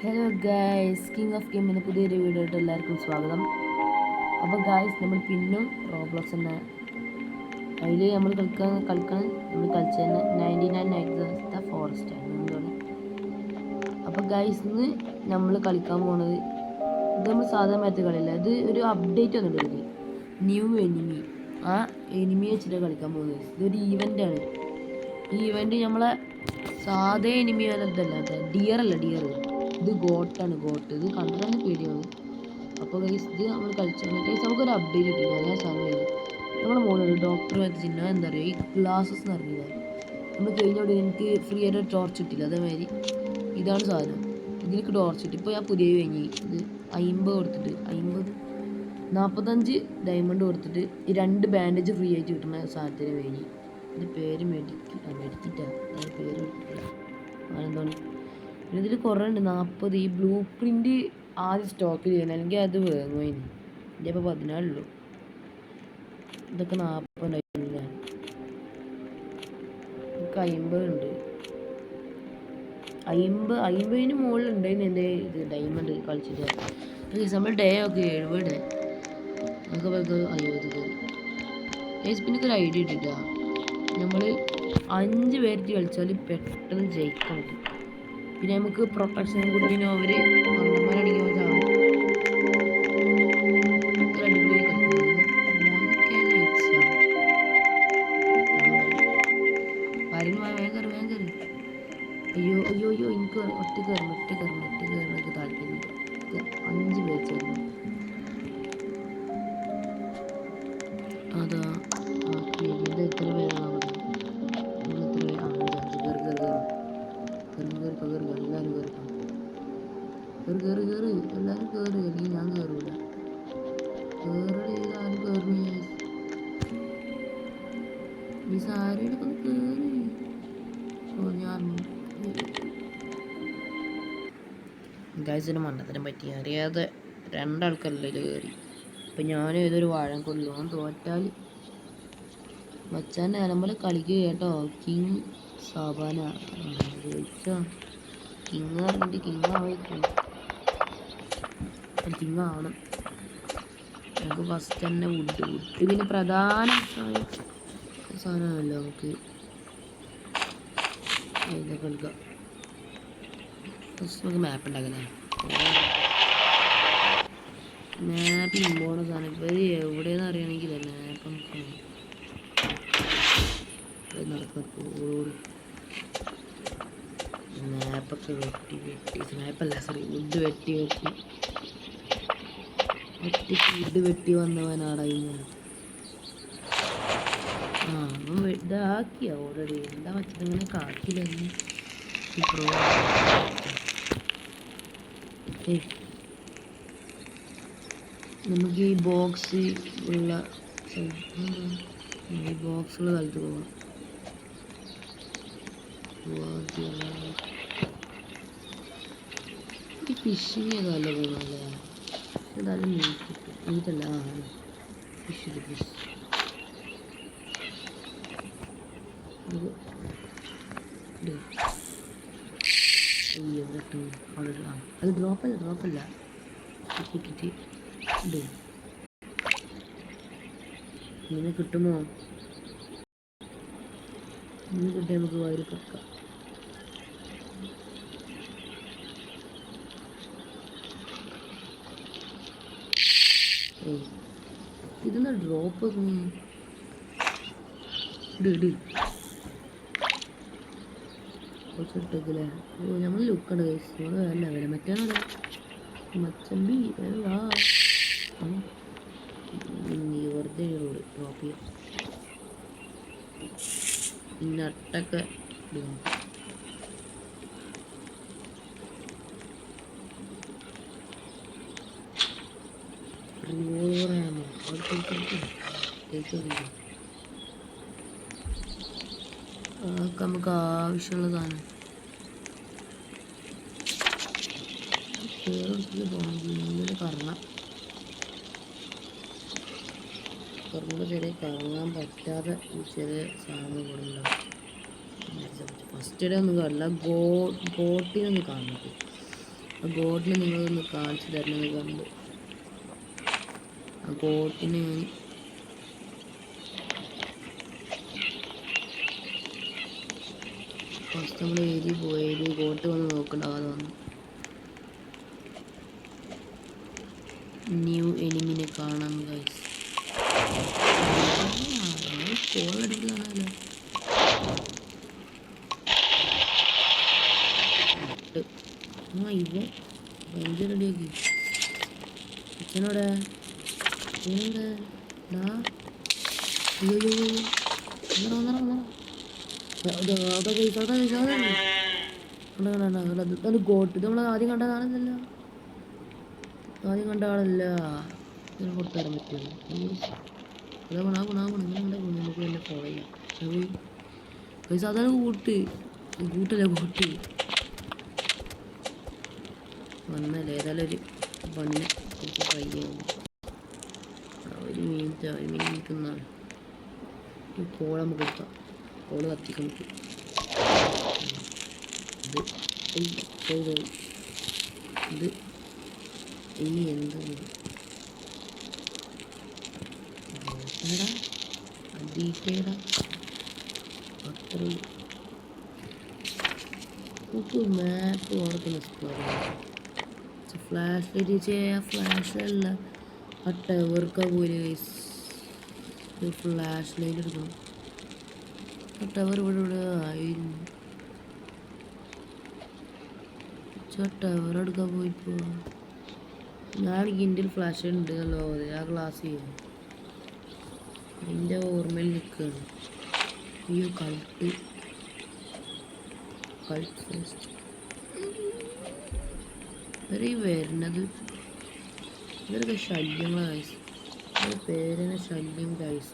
Hello guys, king of ഗെയിമിൻ്റെ പുതിയൊരു വീഡിയോയിട്ട് എല്ലാവർക്കും സ്വാഗതം. അപ്പോൾ ഗായ്സ്, നമ്മൾ പിന്നും റോബ്ലോക്സ് തന്നെ അതിൽ നമ്മൾ കളിക്കണം നമ്മൾ കളിച്ച തന്നെ 99 നൈറ്റ്സ് ദ ഫോറസ്റ്റ് ആണ്. അപ്പോൾ ഗായ്സ്, ഇന്ന് നമ്മൾ കളിക്കാൻ പോകുന്നത് ഇത് നമ്മൾ സാധാരണ മറ്റു കളിയില്ല, ഇത് ഒരു അപ്ഡേറ്റ് വന്നിട്ടുണ്ട്. ന്യൂ എനിമി, ആ എനിമി വെച്ചിട്ട് കളിക്കാൻ പോകുന്നത്. ഇതൊരു ഈവൻ്റാണ്. ഈ ഈവൻ്റ് നമ്മളെ സാധാ എനിമി വല്ലതല്ല, ഡിയർ അല്ല, ഡിയർ ഇത് ഗോട്ടാണ്. ഗോട്ട് ഇത് കണ്ടിട്ടാണ് പേടിയാണ്. അപ്പോൾ ഗൈസ്, ഇത് നമ്മൾ കളിച്ചാണ് ഗൈസ്. നമുക്കൊരു അപ്ഡേറ്റ് കിട്ടില്ല, ഞാൻ സാധനം കഴിഞ്ഞു. നമ്മുടെ മോനൊരു ഡോക്ടർ വെച്ചിട്ട് എന്താ പറയുക, ഈ ഗ്ലാസസ് എന്ന് അറിയില്ല. നമ്മൾ കഴിഞ്ഞോടെ എനിക്ക് ഫ്രീ ആയിട്ട് ടോർച്ച് കിട്ടില്ല. അതേമാതിരി ഇതാണ് സാധനം. ഇതിലേക്ക് ടോർച്ച് കിട്ടി. ഇപ്പോൾ ഞാൻ പുതിയ കഴിഞ്ഞ് ഇത് 50 കൊടുത്തിട്ട് 45 ഡയമണ്ട് കൊടുത്തിട്ട് ഈ 2 ബാൻഡേജ് ഫ്രീ ആയിട്ട് കിട്ടുന്ന സാധനത്തിന് കഴിഞ്ഞ്. ഇത് പേര് മെഡിക്കിറ്റാണ്, പേര് എന്താണ് ഇതിൽ കുറേ ഉണ്ട്. 40 ഈ ബ്ലൂ പ്രിൻ്റ് ആദ്യം സ്റ്റോക്ക് ചെയ്യണം, അല്ലെങ്കിൽ അത് വേങ്ങുമായിന്. എൻ്റെ ഇപ്പോൾ 14 ഉള്ളൂ. ഇതൊക്കെ 40 ഉണ്ടായില്ല, ഇതൊക്കെ 50 ഉണ്ട്. 50 മുകളിലുണ്ടായിരുന്നു എൻ്റെ ഇത് ഡയമണ്ട് കളിച്ചിട്ട്. നമ്മൾ ഡേ ഒക്കെ 70 നമുക്ക് 50 പിന്നെ ഒരു ഐഡിയ ഇട്ടിട്ടാ. നമ്മൾ 5 പേർക്ക് കളിച്ചാൽ പെട്ടെന്ന് ജയിക്കാൻ പറ്റും. പിന്നെ നമുക്ക് പ്രൊട്ടക്ഷനും കൂടി, പിന്നെ അവർ മന്ദന്മാരാണെങ്കിൽ അയ്യോ അയ്യോ അയ്യോ, എനിക്ക് ഒറ്റ കയറണം താല്പര്യം. 5 പേര് ചേർന്നു. അതാ എത്ര പേരാണ് അവിടെ? എല്ലാവരും കയറി, അല്ലെങ്കിൽ ഞാൻ കയറൂല. ആരും കയറി ഈ സാരിയുടെ കയറി. ഞാൻ ഗൈസിന് മണ്ടത്തിനെ പറ്റി അറിയാതെ 2 ആൾക്കാരല്ലേ കയറി. അപ്പം ഞാനും ഏതൊരു വാഴം കൊല്ലുവാൻ തോറ്റാൽ മച്ചാൻ്റെ അലമ്പല കളിക്കുക കേട്ടോ. കിങ് സാബാന ജയിച്ചോ. കിങ് പറഞ്ഞിട്ട് കിങ് ആവണം. നമുക്ക് ഫസ്റ്റ് തന്നെ വുഡ് പിന്നെ പ്രധാന സാധനമല്ലോ. നമുക്ക് ഇതൊക്കെ എടുക്കാം. ഫസ്റ്റ് നമുക്ക് മാപ്പ് ഉണ്ടാക്കല്ലേ. മാപ്പ് ഇമ്പോണ സാധനം. ഇപ്പോൾ ഇത് എവിടെയെന്ന് അറിയണമെങ്കിൽ മാപ്പ് മാപ്പൊക്കെ വെട്ടി മാപ്പല്ല, സോറി, വുഡ് വെട്ടി വുഡ് വെട്ടി വന്നവനാടാ ഇങ്ങനെ. അപ്പം ഇതാക്കിയ ഓൾറെഡി. എന്താ വെച്ചത് ഇങ്ങനെ കാക്കില്ലെന്ന്. നമുക്ക് ഈ ബോക്സ് ഉള്ള സ്ഥലത്ത് പോവാം. ഈ ഫിഷിങ് ഏതല്ല പോകുന്നല്ലേ, ഏതായാലും മീറ്റല്ല. ഫിഷ് അത് ഡ്രോപ്പല്ല കിട്ടിട്ട് ഇങ്ങനെ കിട്ടുമോ? ഇങ്ങനെ കിട്ടിയാൽ നമുക്ക് വയറ് പക്കാം. ഇതെന്താ ഡ്രോപ്പ് കുറച്ചിട്ടേക്കില്ലേ? നമ്മൾ ലുക്കുണ്ട് കഴിച്ചു. നമ്മൾ വേണ്ട വില മറ്റാണോ മച്ചമ്പി വാ. വെറുതെ റോഡ് ഡ്രോപ്പ് ചെയ്യാം. നട്ടൊക്കെ നമുക്ക് ആവശ്യമുള്ള സാധനം കറങ്ങുമ്പോൾ ചെറിയ കറങ്ങാൻ പറ്റാതെ ചെറിയ സാധനങ്ങളുണ്ടാവും. ഫസ്റ്റ് ഡേ ഒന്നും കാണില്ല, ബോട്ടിനൊന്നും കാണുന്നത്. ആ ഗോട്ടിനെ നിങ്ങളൊന്ന് കാണിച്ചു തരണമെന്ന് കണ്ട് ആ ഗോട്ടിനെ ഫസ്റ്റ് നമ്മൾ ഏരിയ പോയത് ഗോട്ട് വന്ന് നോക്കണ്ടാവാതെ വന്നു. ന്യൂ എനിമിനെ കാണാം ഗൈസ്. കോൾ അടിക്കുന്നതാണല്ലോ. ആ ഇവ ഭയങ്കര റെഡിയാക്കി അച്ഛനോടെ അയ്യോ അത് ഗോട്ട് ഇത് നമ്മൾ ആദ്യം കണ്ടതാണെന്നല്ലോ. ആദ്യം കണ്ട ആളല്ല. ഇതിന് പുറത്ത് തരാൻ പറ്റുമോ? ഇങ്ങനെ നമുക്ക് തന്നെ ഫോളോ ചെയ്യാം. പൈസ അതാണ് കൂട്ടല്ലേ കൂട്ട് വന്നല്ലേ. ഏതായാലും ഒരു പണിനെ കുറച്ച് ട്രൈ ചെയ്യാം. ഒരു മിനിറ്റ് ഒന്നാണ് കോൾ നമുക്ക് എടുക്കാം. കോള് കത്തിക്കാൻ പറ്റും. ഇത് ഇനി എന്താണ് ഡീറ്റെയിൽഡാ അത്ര നമുക്ക് മാപ്പ് ഓർക്കുന്ന ഫ്ലാഷ് ലൈറ്റ് ചെയ്യാൻ. ഫ്ലാഷ് അല്ല ആ ടവർക്ക് പോലെ ഫ്ലാഷ് ലൈറ്റ് എടുക്കണം. ആ ടവർ ഇവിടെ ആയിരുന്നു. ടവർ എടുക്കാൻ പോയിപ്പോ ഞാൻ ഇന്ത്യയിൽ ഫ്ലാഷ് ഉണ്ടല്ലോ. ആ ക്ലാസ് ചെയ്യും എൻ്റെ ഓർമ്മയിൽ നിൽക്കുകയാണ്. അയ്യോ കൾട്ട് ഫസ്റ്റ് ഇവരെ വരുന്നത് ഇവരൊക്കെ ശല്യങ്ങളാണ് ഗൈസ്. ഇവരുടെ പേരെന്നെ ശല്യം ഗൈസ്.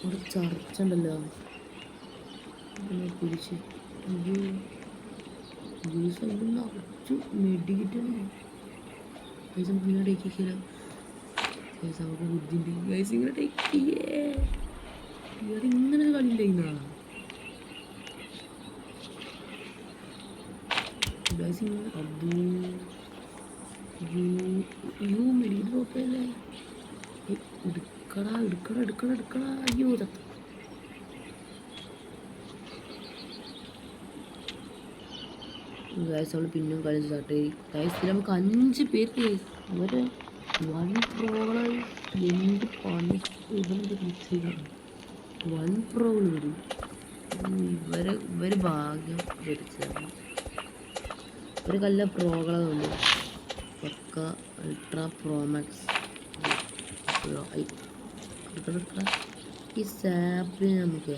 ഇവിടെ ചർച്ച ഉണ്ടല്ലോ. പിന്നെ പിടിച്ച് നിറച്ചു മെഡിക്കിട്ടുണ്ട് ഗൈസ്. നമുക്ക് ഇങ്ങനെ ടേക്കിക്കല്ലോ ഗൈസ്. നമുക്ക് ബുദ്ധിയുണ്ട് ഗൈസ്. ഇങ്ങനെ ടേക്ക് ചെയ്യേ. ഇങ്ങനെ ഒരു കളി ഉണ്ടായിരുന്നാ ഗൈസ്. അബ്ദൂ യൂ മെഡിക്കറ്റ് നോക്കല്ലേ. എടുക്കടാ. അയ്യോ ചത്ത. ഗൈസ് നമ്മൾ പിന്നെയും കളി സ്റ്റാർട്ട് ചെയ്യും ഗൈസ്. നമുക്ക് 5 പേർക്ക് ഇവരെ വൺ പ്രോകളായി എന്ത് പണി ഇവരുടെ വൺ പ്രോകൾ വരും. ഇവര് ഭാഗ്യം ധരിച്ചതാണ്. ഒരു കല്ല പ്രോകളെ തോന്നി. പക്ക അൾട്രാ പ്രോമാക്സ് ഈ സാപ്പിൾ നമുക്ക്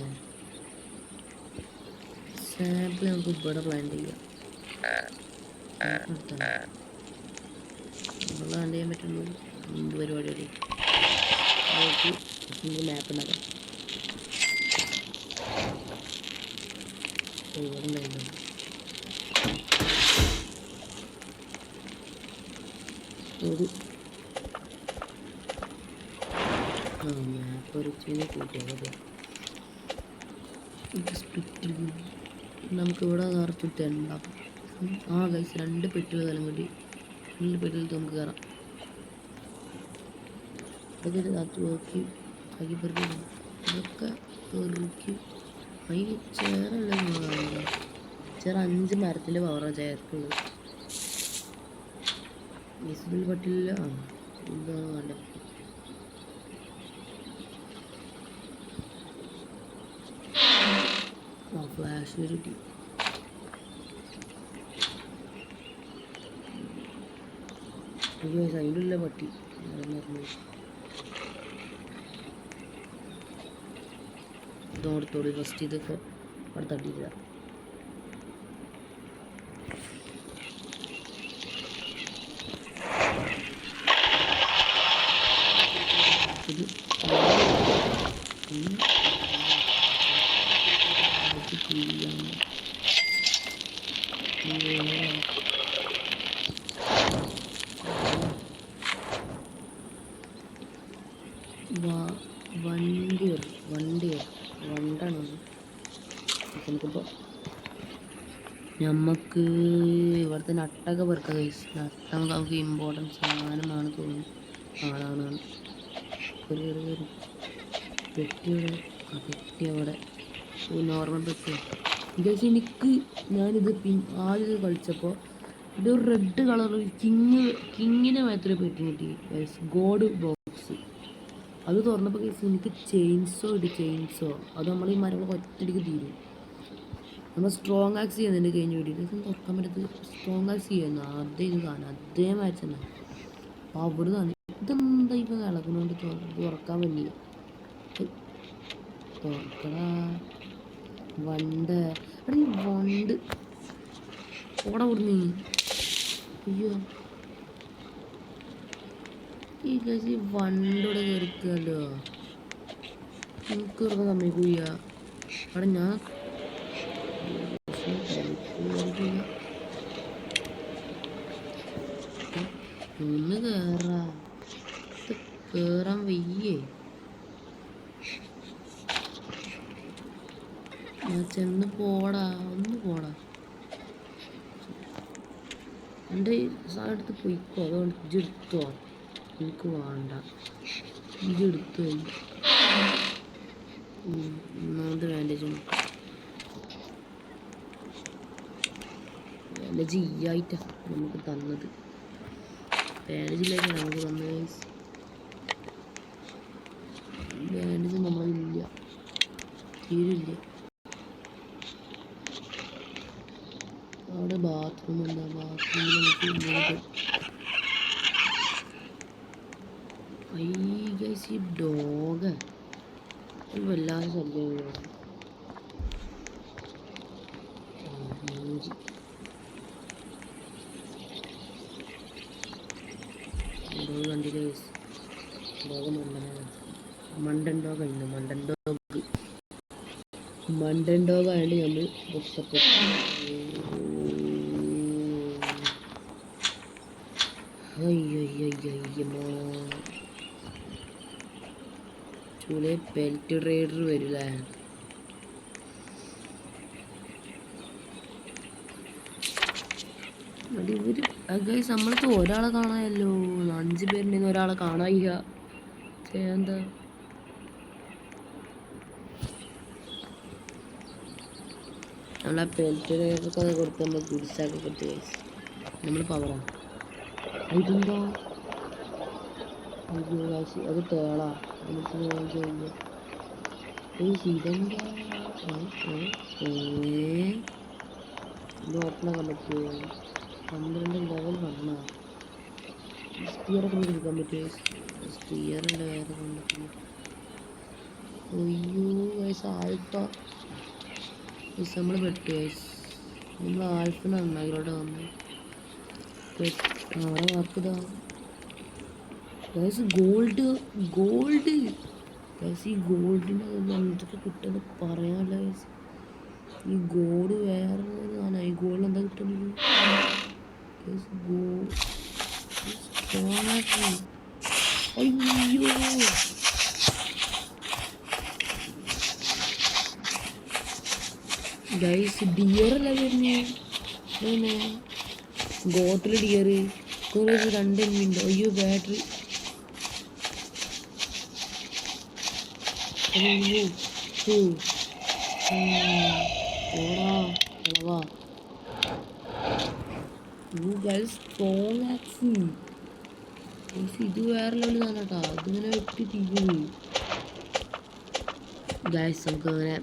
ഇവിടെ പ്ലാൻ ചെയ്യാം. ഇവിടെ പ്ലാൻ ചെയ്യാൻ പറ്റുള്ളൂ. എന്ത് പരിപാടി മാപ്പ് ഉണ്ടാക്കാം. മാപ്പ് ഒരു കൂട്ടിയാൽ നമുക്കിവിടെ നിറച്ച് ഉണ്ടാക്കാം. ആ ഗൈസ് 2 പെട്ടികൾ തലം കിട്ടി. 2 പെട്ടികൾ നമുക്ക് കയറാം. അതൊക്കെ നോക്കി ആക്കി പെറുക്കി ഇതൊക്കെ പെറുക്കി. അതിന് ചേറല്ല ചേർ 5 മരത്തിൻ്റെ പവറാണ് ചേർക്കുള്ളത്. വിസിബിൾ പറ്റില്ല. എന്താണ് വേണ്ട ഫ്ലാഷ് കിട്ടി. അതിലുള്ള പട്ടി ഇതോടത്തോട് ഫസ്റ്റ് ഇതൊക്കെ അവിടെ തട്ടിയില്ല. ഇത് വണ്ടാണ് നമുക്കിപ്പോൾ നമുക്ക് ഇവിടുത്തെ നട്ടൊക്കെ പെറുക്കാം ഗൈസ്. നട്ട നമുക്ക് ഇമ്പോർട്ടൻറ്റ് സാധനമാണ് തോന്നുന്നു. ആണാണ് ഒരു പെട്ടിയുടെ പെട്ടി അവിടെ നോർമൽ പെട്ടി ഗൈസ്. എനിക്ക് ഞാനിത് ആദ്യം കളിച്ചപ്പോൾ ഇതൊരു റെഡ് കളർ കിങ്ങിൻ്റെ മാത്രമേ പെട്ടി കിട്ടി ഗൈസ്. ഗോഡ് ബോക്സ് അത് തുറന്നപ്പോൾ ഗൈസ് എനിക്ക് ചെയിൻസോ അത് നമ്മൾ ഈ മരങ്ങൾ ഒറ്റയടിക്ക് തീരും. നമ്മൾ സ്ട്രോങ് ആക്സ് ചെയ്യുന്നതിൻ്റെ കഴിഞ്ഞ് വേണ്ടിയിട്ട് തുറക്കാൻ പറ്റത്ത് സ്ട്രോങ് ആക്സ് ചെയ്യുന്നു. അതേ ഇത് കാണാം അതേ മാച്ച് തന്നെ അവിടെ നിന്നാണ്. ഇതെന്താ ഇപ്പം ഇളകുന്നോണ്ട് തുറക്കാൻ പറ്റില്ല. തുറക്കടാ വണ്ട്. എടാ ഈ വണ്ട് ഓടെ വിടുന്നീ. അയ്യോ ഈ ഈ വണ്ടോടെ കയറിക്കല്ലോ. എനിക്ക് ഉറക്കം സമ്മതിക്കൂല. അവിടെ ഞാൻ ഒന്ന് കേറാൻ വയ്യേ. ചെന്ന് പോടാ ഒന്ന് പോടാ. എൻ്റെ സാധനം എടുത്ത് പോയിക്കോ. അതുകൊണ്ട് ഇജെടുത്തോ. എനിക്ക് വേണ്ട ഇജെടുത്തു. ഒന്നാമത് ബാൻഡേജ് ബാൻഡേജ് ഇയായിട്ടാ നമുക്ക് തന്നത്. ബാൻഡേജിലേക്ക് നമുക്ക് തന്നത്. ബാൻഡേജ് നമ്മളില്ല തീരില്ല. അവിടെ ബാത്റൂം എന്താ ബാത്റൂമിൽ നമുക്ക് ഈ ഡോഗ് വല്ലാതെ ശല്യം. കണ്ടില്ലേ ഡോഗ് മണ്ടൻ ഡോഗായിരുന്നു. മണ്ടൻ ഡോഗായതുകൊണ്ട് നമ്മൾ രക്ഷപ്പെട്ടു. അയ്യോ ചൂളെ പെൽറ്റ് റൈഡർ വരില്ല. ഇവര് ഗൈസ് നമ്മൾക്ക് ഒരാളെ കാണാമല്ലോ. 5 പേരുണ്ടെന്ന് ഒരാളെ കാണാനില്ല. എന്താ നമ്മളാ പെൽറ്റ് റൈഡർക്കൊക്കെ കൊടുത്ത് നമ്മൾ ഗുഡ്സാക്കി കൊടുത്ത് ഗൈസ് നമ്മൾ പവറാണ്. ഇതെന്താ അയ്യോ ഗൈസ് അത് തേളാ. നമുക്ക് ഇതെന്താ ഇത് ഓപ്പണാക്കാൻ പറ്റുമോ? 12 ലെവൽ വണ്ണാ. സ്പിയറൊക്കെ നമുക്ക് എടുക്കാൻ പറ്റുമോ? സ്പിയറിൻ്റെ വേറെ കൊണ്ടിട്ടില്ല. അയ്യോ ഗൈസ് ആൽഫ ഗൈസ് നമ്മൾ പെട്ടു ഗൈസ്. നമ്മൾ ആൽഫ നന്നായിലോട്ട് വന്നു. അവിടെ വാർക്കതാ ഗൈസ് ഗോൾഡ് ഗൈസ്. ഈ ഗോൾഡിൻ്റെ എന്തൊക്കെ കിട്ടുമെന്ന് പറയാനല്ല ഗൈസ്. ഈ ഗോൾഡ് വേറെ ആണ്. ഈ ഗോൾഡ് എന്താ കിട്ടുന്നത് ഗൈസ്? അയ്യോ ഗൈസ് ഡിയറല്ല വരുന്നേ. ഗോട്ടിൽ ഡിയർ 2 മിനിറ്റ്. അയ്യോ ബാറ്ററി സ്ട്രോങ് ആക്സ്. ഇത് വേറെ ലെവലാണ് കേട്ടോ. അതിങ്ങനെ വെട്ടി തീരുന്നു ഗൈസ്. നമുക്ക് അങ്ങനെ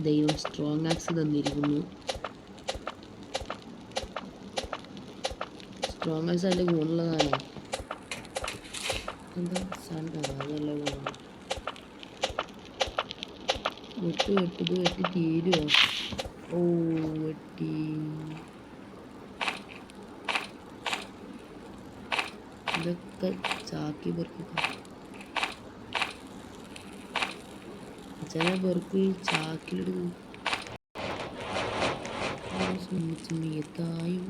ദൈവം സ്ട്രോങ് ആക്സ് തന്നിരിക്കുന്നു. സ്ട്രോങ് ആക്സ് അതിൻ്റെ ഗുണമുള്ളതാണോ? എന്താ സാധനം അതല്ല ഗുണം. വെട്ടി തീരുമോ? ഓ വെട്ടി. ഇതൊക്കെ ചാക്കി പെറുക്കുക. അച്ഛനെ പെറുക്ക് ചാക്കിലെടുക്കും. സമയത്തായും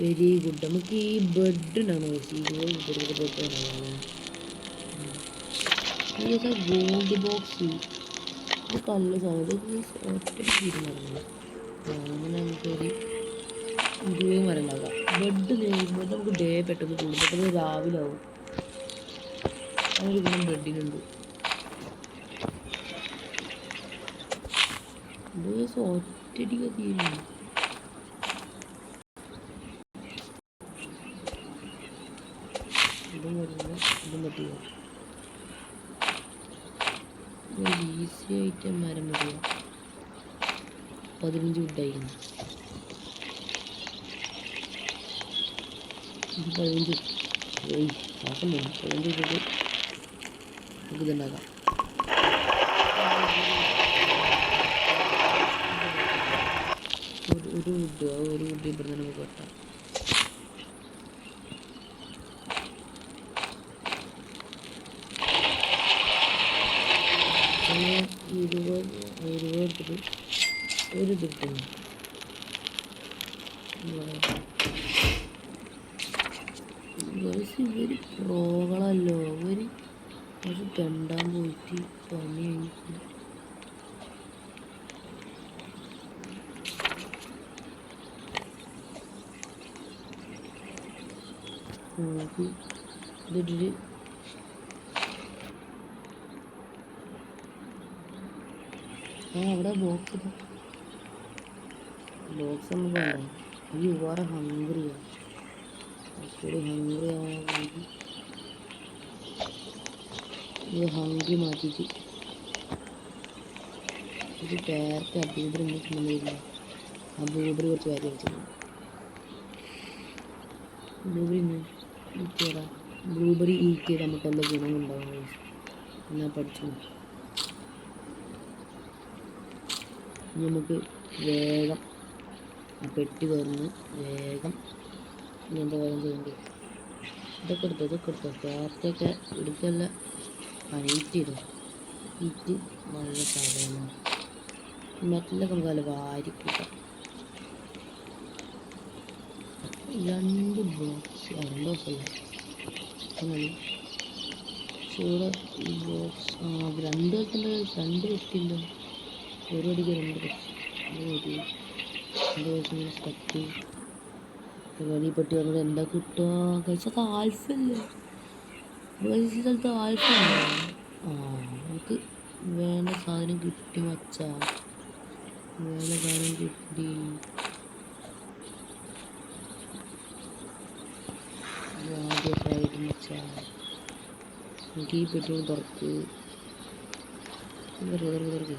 വെരി ഗുഡ്. നമുക്ക് ഈ ബെഡ് ഉണ്ടാണ് ബെഡ് ഗോൾഡ് ബോക്സ്. ഇത് കല്ല് സാധനം ഒറ്റ തീരുമാനമില്ല. അങ്ങനെ നമുക്കൊരു 20 മരം ഉണ്ടാക്കാം. ബെഡ് നമുക്ക് ഡേ പെട്ടെന്ന് കൂടും, പെട്ടെന്ന് രാവിലെ ആവും. അങ്ങനൊരു ഗുണം ബെഡിനുണ്ട്. ഒറ്റടിക്ക് തീരുന്നു. ഇതും വരുന്നു, ഇതും പറ്റില്ല. ഈസി ആയിട്ട് മരം മതിയോ? 15 വുഡായിരുന്നു. 15 ആക്കുന്നുണ്ട്. 15 ഇട്ടിട്ട് നമുക്ക് ഇതുണ്ടാക്കാം. ഒരു വുഡ് ഇവിടെ നമുക്ക് വെട്ടാം. 20 എടുത്തിട്ട് ഒരു കിട്ടുന്നു. ഇവര് പ്രോകളല്ലോ. ഇവര് അത് തെണ്ടാൻ പോയിട്ട് പണി കഴിഞ്ഞു. നമുക്ക് ഇതിട്ടിട്ട് അവിടെ ബോക്സ് നമുക്ക് വേണ്ട. ഈ വേറെ ഹംഗ്രിയാണ്. ഹംഗ്രി മാറ്റിയിട്ട് ഇത് ഡയറക്റ്റ് അബൂബറി അബൂബറി കുറച്ച് കാര്യം വെച്ചിട്ടുണ്ട്. ബ്ലൂബെറി ഈറ്റ് ചെയ്ത് നമുക്ക് എന്താ ഗുണമുണ്ടാവും എന്നാൽ പഠിച്ചു. നമുക്ക് വേഗം പെട്ടി തുറന്ന് വേഗം ഇങ്ങനത്തെ വേഗം ചെയ്യേണ്ടി. ഇതൊക്കെ എടുത്തോ ക്യാരറ്റൊക്കെ എടുക്കല്ല. ഈറ്റ് ചെയ്തോ. ഈറ്റ് നല്ല സാധനം. മെറ്റലൊക്കെ നമുക്ക് നല്ല വാരിക്കൂട്ടാം. 2 ബോക്സ് 2 ബോക്സല്ല ഇവിടെ ഈ ബോക്സ് 2 വെക്കണ്ട. 2 വെക്കില്ല. ഒരു അടിക്ക് 2 കത്തി വെളിപ്പെട്ടി പറഞ്ഞത് എന്താ കിട്ടുക കഴിച്ചത്? ആൽഫല്ലേ സ്ഥലത്ത് ആൽഫ. നമുക്ക് വേണ്ട സാധനം കിട്ടി വച്ചാ. വേണ്ട സാധനം കിട്ടി. ആദ്യമായിട്ട് വച്ചാ നമുക്ക് ഈ പെട്ടി തുറക്ക് തുറക്ക്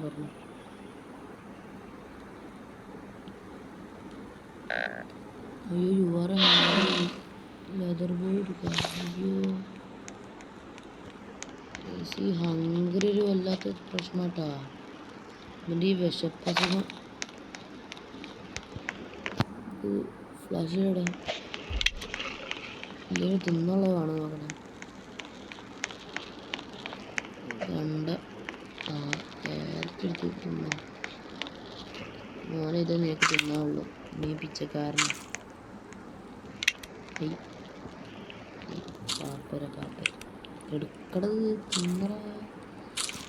പറഞ്ഞു. അയ്യോ യുവാറ ലെതർ ബോയ് എടുക്കാം. അയ്യോ ഈ ഹംഗ്രി ഒരു വല്ലാത്ത പ്രശ്നമാട്ടാ. ഇതിൻ്റെ ഈ വിശപ്പസുഖം ഫ്ലാഷിലൂടെ എന്തെങ്കിലും തിന്നുള്ളതാണ് നോക്കണേ. 2 എടുത്ത് തിന്നോ. ഞാനിത് നിനക്ക് തിന്നാവുള്ളൂ. നീ പിച്ചക്കാരൻ. പാപ്പര എടുക്കണത് തിന്നറ.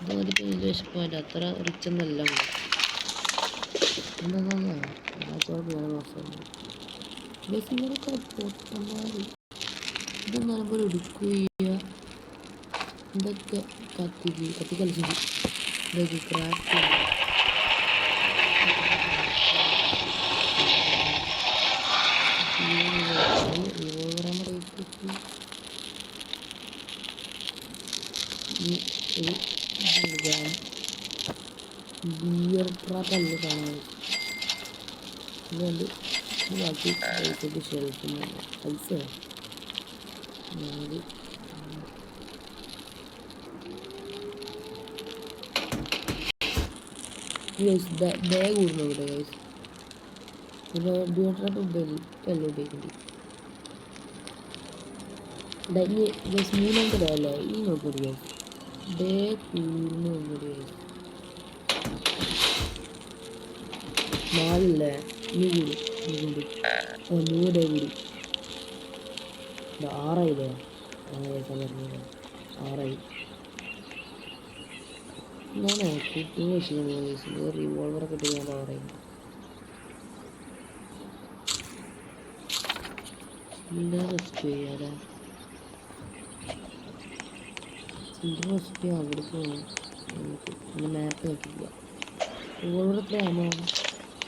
ഇത് മതിപ്പോൾ ഇത് വിശപ്പല്ല. അത്ര റിച്ചൊന്നല്ല. എന്താ ബസ്സിങ്ങനൊക്കെ പൊട്ടന്മാർ. ഇതൊന്നും പോലെ എടുക്കുകയ. ഇതൊക്കെ കത്തി കളിച്ചിട്ട് ഇതൊക്കെ ക്രാഫ്റ്റ് ബിയർ ട്രാപ്പല്ല കാണാൻ. അതുകൊണ്ട് ബാക്കി പൈസക്ക് ഷെൽഫിന് പൈസ ഞാനത് ഡേ കൂടുന്നു ഇവിടെ ഗൈസ്. പിന്നെ ബിയർ ട്രാപ്പ് എല്ലാം ഉപയോഗിക്കേണ്ടി. ഗൈസ് 3 ഡേ അല്ലേ ഈ നോക്കൂടി ഗൈസ്. ഡേ കൂടുന്നു നോക്കൂടി ഗൈസ്. 4 അല്ലേ ഇനി കൂടും, ഇനി കൂടും. 3 ഡേ കൂടി. 6 പറഞ്ഞത് 6. ഞാൻ കുട്ടി വെച്ചിരുന്നു റിവോൾവറൊക്കെ ഇട്ട് ഞാൻ 6. എല്ലാ റെസ്ക്യൂ ചെയ്യാതെ റെസ്ക്യൂ അവിടെ പോകണം. നമുക്ക് പിന്നെ മാപ്പ് നോക്കിക്കുക. റിവോൾവർ എത്ര ആമോ?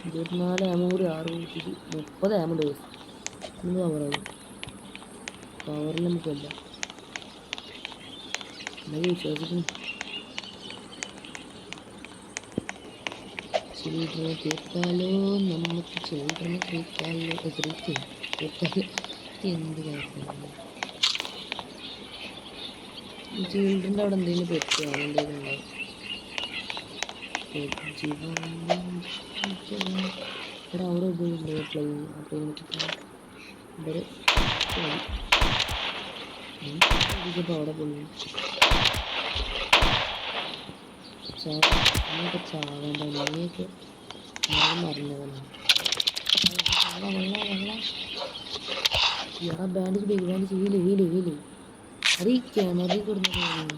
24 ആമോ കൂടി 6 കൂട്ടിയിട്ട് 30 ആമോ ദിവസം. ഇന്ന് കവറാകും. പവറിൽ നമുക്കല്ല എന്നാലും വിശ്വാസിക്കുന്നു. ചിൽഡ്രനെ തീർത്താലോ, നമുക്ക് ചിൽഡ്രനെ തീർത്താലോ, തീർത്താലോ എന്ത് കാര്യമാണ്. ചിൽഡ്രൻ്റെ അവിടെ എന്തെങ്കിലും പറ്റുമോ? എന്തെങ്കിലും ഉണ്ടാവും. ഇവിടെ അവിടെ ഉപയോഗിക്കുന്നുണ്ട് പ്ലെയിൻ. ആ പ്ലെയിൻ ഇവര് ഇപ്പോൾ അവിടെ പോയി ചാവൊക്കെ ചാവേണ്ട. നീയൊക്കെ മറിഞ്ഞതാണ്. എടാ ബാൻഡേജ് ബേക്ക് ബാൻഡേജ് ഹീല് അത് ഈ കിണറിൽ കൊടുക്കുന്നത്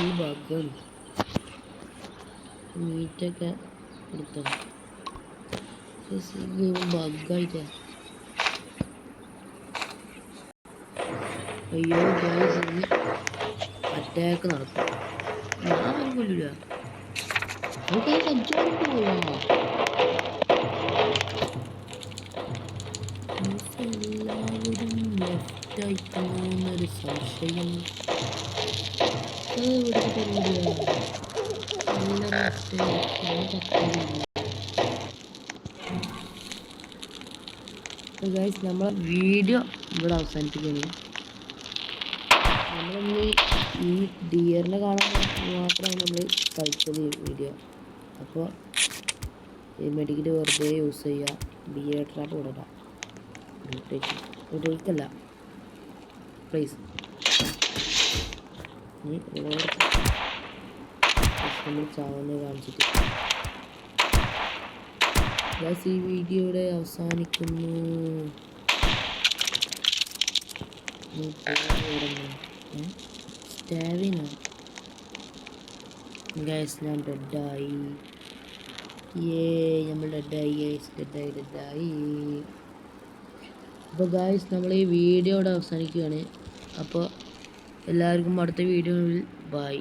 ഈ ബഗ്ഗാണ്. മീറ്റൊക്കെ എടുത്തോ. ഗെയിം ബഗ്ഗായിട്ടാ. അയ്യോ ഗൈസ്, ഇനി അറ്റാക്ക് നടക്കും. ഞാൻ കൊല്ലില്ല. എല്ലാവരും ലെഫ്റ്റായി പോകുന്നൊരു സംശയം. ഗൈസ്, നമ്മളെ വീഡിയോ ഇവിടെ അവസാനിപ്പിക്കുന്നു. നമ്മളിന്ന് ഈ ഡിയറിനെ കാണാൻ മാത്രമാണ് നമ്മൾ കളിച്ചത് ഈ വീഡിയോ. അപ്പോൾ ഈ മെഡിക്കൽ വെറുതെ യൂസ് ചെയ്യുക. ഡിയർ ട്രാപ്പ് കൊടുക്കാം. ഉപയോഗിക്കല്ല പ്ലീസ്. നമ്മൾ ചാവുന്ന കാണിച്ചിട്ട് ഈ വീഡിയോയുടെ അവസാനിക്കുന്നു. സ്റ്റാവിന ഗൈസ്, ഞാൻ ഡെഡായി. നമ്മൾ ഡെഡായി ഗൈസ്, ഡെഡായി. അപ്പോൾ ഗൈസ്, നമ്മൾ ഈ വീഡിയോ ഇവിടെ അവസാനിക്കുകയാണ്. അപ്പോൾ എല്ലാവർക്കും അടുത്ത വീഡിയോയിൽ ബൈ.